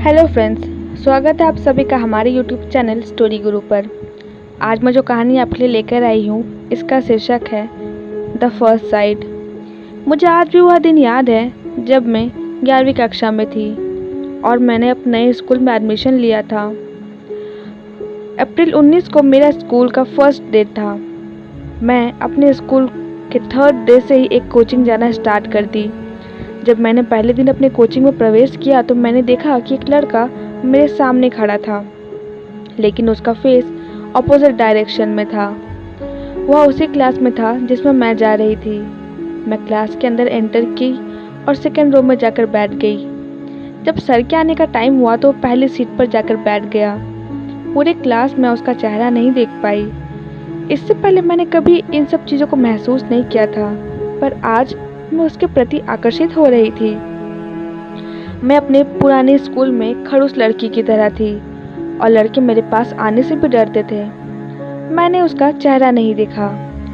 Hello friends, स्वागत है आप सभी का हमारे यूट्यूब चैनल स्टोरी गुरु पर। आज मैं जो कहानी आपके लिए लेकर आई हूँ, इसका शीर्षक है द फर्स्ट साइट। मुझे आज भी वह दिन याद है जब मैं 11वीं कक्षा में थी और मैंने अपने नए स्कूल में एडमिशन लिया था। अप्रैल 19 को मेरा स्कूल का फर्स्ट डे था। मैं अपने स्कूल के थर्ड डे से ही एक कोचिंग जाना स्टार्ट कर दी। जब मैंने पहले दिन अपने कोचिंग में प्रवेश किया तो मैंने देखा कि एक लड़का मेरे सामने खड़ा था, लेकिन उसका फेस ऑपोजिट डायरेक्शन में था। वह उसी क्लास में था जिसमें मैं जा रही थी। मैं क्लास के अंदर एंटर की और सेकेंड रो में जाकर बैठ गई। जब सर के आने का टाइम हुआ तो पहली सीट पर जाकर बैठ गया। पूरे क्लास में उसका चेहरा नहीं देख पाई। इससे पहले मैंने कभी इन सब चीज़ों को महसूस नहीं किया था, पर आज मैं उसके प्रति आकर्षित हो रही थी। मैं अपने पुराने स्कूल में खड़ूस लड़की की तरह थी और लड़के मेरे पास आने से भी डरते थे। मैंने उसका चेहरा नहीं देखा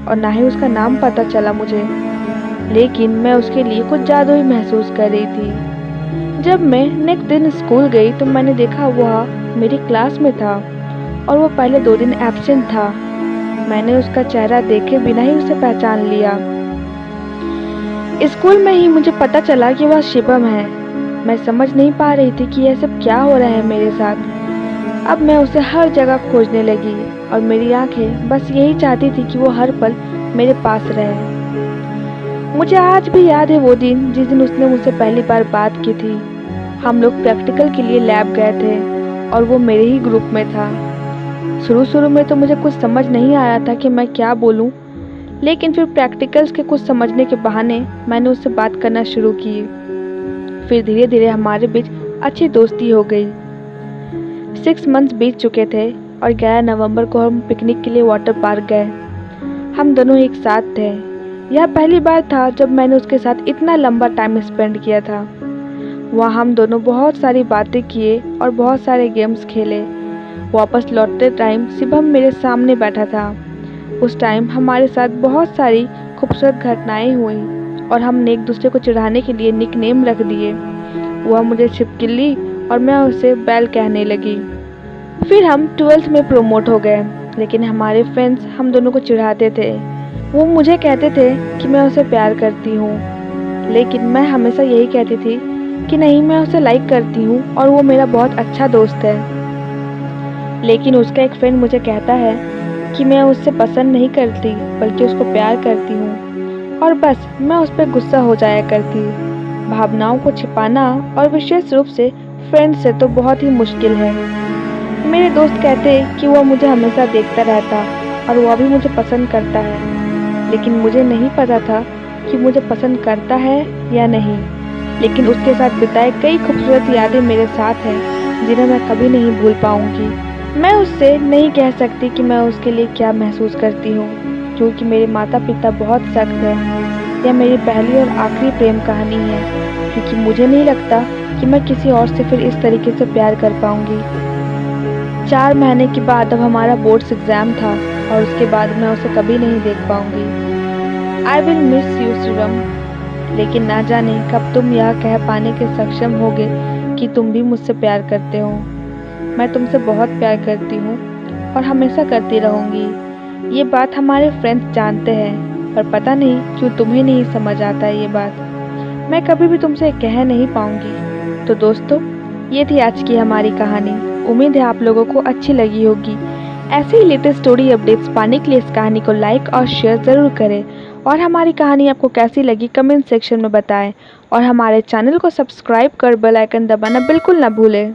और ना ही उसका नाम पता चला मुझे, लेकिन मैं उसके लिए कुछ जादू ही महसूस कर रही थी। जब मैं नेक्स्ट दिन स्कूल गई तो मैंने देखा वह मेरी क्लास में था और वो पहले 2 दिन एब्सेंट था। मैंने उसका चेहरा देखे बिना ही उसे पहचान लिया। स्कूल में ही मुझे पता चला कि वह शिवम है। मैं समझ नहीं पा रही थी कि यह सब क्या हो रहा है मेरे साथ। अब मैं उसे हर जगह खोजने लगी और मेरी आंखें बस यही चाहती थी कि वो हर पल मेरे पास रहे। मुझे आज भी याद है वो दिन जिस दिन उसने मुझसे पहली बार बात की थी। हम लोग प्रैक्टिकल के लिए लैब गए थे और वो मेरे ही ग्रुप में था। शुरू में तो मुझे कुछ समझ नहीं आया था कि मैं क्या बोलूं, लेकिन फिर प्रैक्टिकल्स के कुछ समझने के बहाने मैंने उससे बात करना शुरू की। फिर धीरे धीरे हमारे बीच अच्छी दोस्ती हो गई। 6 मंथ्स बीत चुके थे और 11 नवंबर को हम पिकनिक के लिए वाटर पार्क गए। हम दोनों एक साथ थे। यह पहली बार था जब मैंने उसके साथ इतना लंबा टाइम स्पेंड किया था। वहाँ हम दोनों बहुत सारी बातें किए और बहुत सारे गेम्स खेले। वापस लौटते टाइम शिवम मेरे सामने बैठा था। उस टाइम हमारे साथ बहुत सारी खूबसूरत घटनाएं हुई और हमने एक दूसरे को चिढ़ाने के लिए निकनेम रख दिए। वह मुझे छिपकली और मैं उसे बैल कहने लगी। फिर हम 12th में प्रमोट हो गए, लेकिन हमारे फ्रेंड्स हम दोनों को चिढ़ाते थे। वो मुझे कहते थे कि मैं उसे प्यार करती हूँ, लेकिन मैं हमेशा यही कहती थी कि नहीं, मैं उसे लाइक करती हूँ और वो मेरा बहुत अच्छा दोस्त है। लेकिन उसका एक फ्रेंड मुझे कहता है कि मैं उससे पसंद नहीं करती बल्कि उसको प्यार करती हूँ, और बस मैं उस पर गुस्सा हो जाया करती। भावनाओं को छिपाना और विशेष रूप से फ्रेंड से तो बहुत ही मुश्किल है। मेरे दोस्त कहते कि वह मुझे हमेशा देखता रहता और वह भी मुझे पसंद करता है, लेकिन मुझे नहीं पता था कि मुझे पसंद करता है या नहीं। लेकिन उसके साथ बिताए कई खूबसूरत यादें मेरे साथ हैं जिन्हें मैं कभी नहीं भूल पाऊँगी। मैं उससे नहीं कह सकती कि मैं उसके लिए क्या महसूस करती हूँ, क्योंकि मेरे माता पिता बहुत सख्त हैं। यह मेरी पहली और आखिरी प्रेम कहानी है, क्योंकि मुझे नहीं लगता कि मैं किसी और से फिर इस तरीके से प्यार कर पाऊँगी। 4 महीने के बाद अब हमारा बोर्ड्स एग्ज़ाम था और उसके बाद मैं उसे कभी नहीं देख पाऊँगी। I will miss you Shivam, लेकिन ना जाने कब तुम यह कह पाने के सक्षम होगे कि तुम भी मुझसे प्यार करते हो। मैं तुमसे बहुत प्यार करती हूँ और हमेशा करती रहूँगी। ये बात हमारे फ्रेंड्स जानते हैं, पर पता नहीं क्यों तुम्हें नहीं समझ आता है ये बात। मैं कभी भी तुमसे कह नहीं पाऊँगी। तो दोस्तों, ये थी आज की हमारी कहानी। उम्मीद है आप लोगों को अच्छी लगी होगी। ऐसे ही लेटेस्ट स्टोरी अपडेट्स पाने के लिए इस कहानी को लाइक और शेयर ज़रूर करें, और हमारी कहानी आपको कैसी लगी कमेंट सेक्शन में बताएं, और हमारे चैनल को सब्सक्राइब कर बेल आइकन दबाना बिल्कुल ना भूलें।